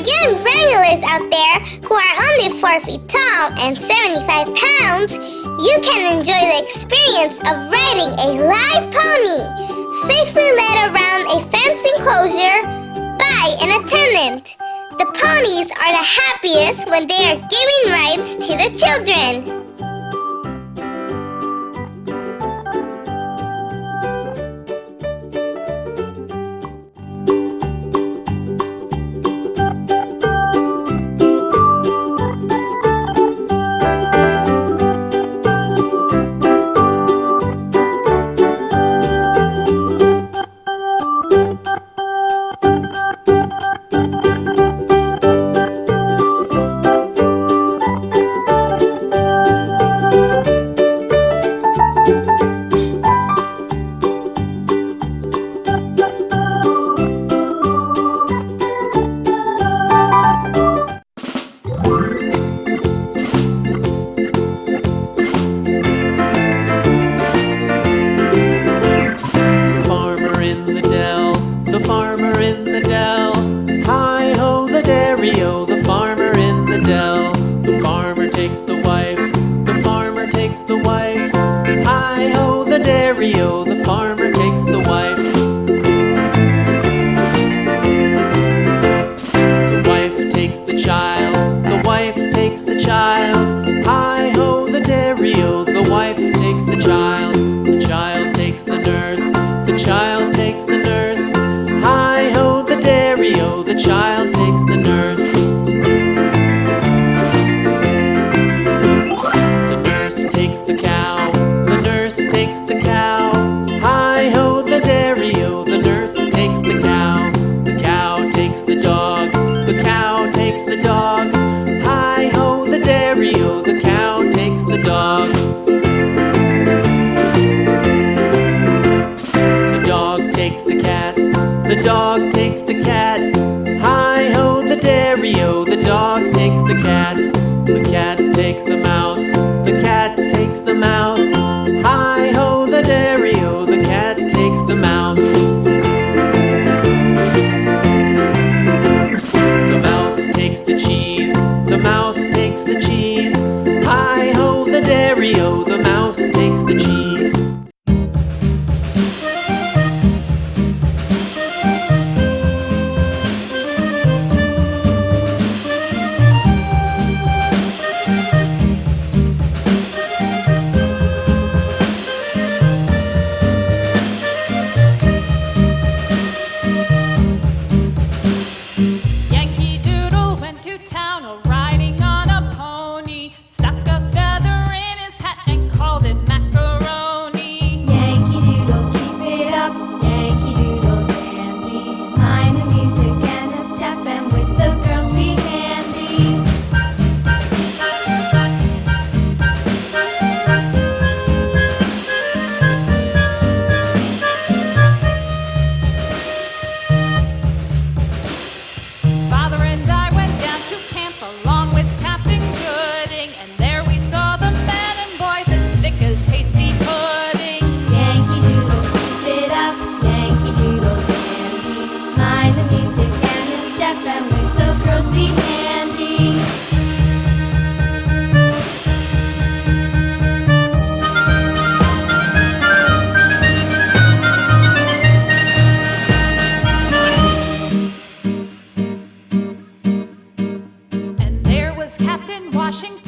young wranglers out there who are only 4 feet tall and 75 pounds, you can enjoy the experience of riding a live pony, safely led around a fenced enclosure by an attendant. The ponies are the happiest when they are giving rides to the children. The farmer in the dell. Hi-ho, the dairy-o, the farmer in the dell. The farmer takes the wife, the farmer takes the wife. Hi-ho, the dairy-o, the farmer takes the wife. The wife takes the child, the wife takes the child. Hi-ho, the dairy-o, the wife takes the child. The child takes the nurse, the child takes the nurse. Hi-ho, the dairy-o, the child takes the nurse. The nurse takes the cow, the nurse takes the cow. Hi-ho, the dairy-o, the nurse takes the cow. The cow takes the dog, the cow takes the dog. Hi-ho, the dairy-o, the cow takes the dog. The dog takes the cat, the dog takes the cat. Hi-ho, the dairy-o, the dog takes the cat. The cat takes the mouse, the cat takes the mouse. Hi-ho, the dairy-o, the cat takes the mouse. The mouse takes the cheese, the mouse takes the cheese. Hi-ho, the dairy-o, the mouse takes the cheese. Captain Washington.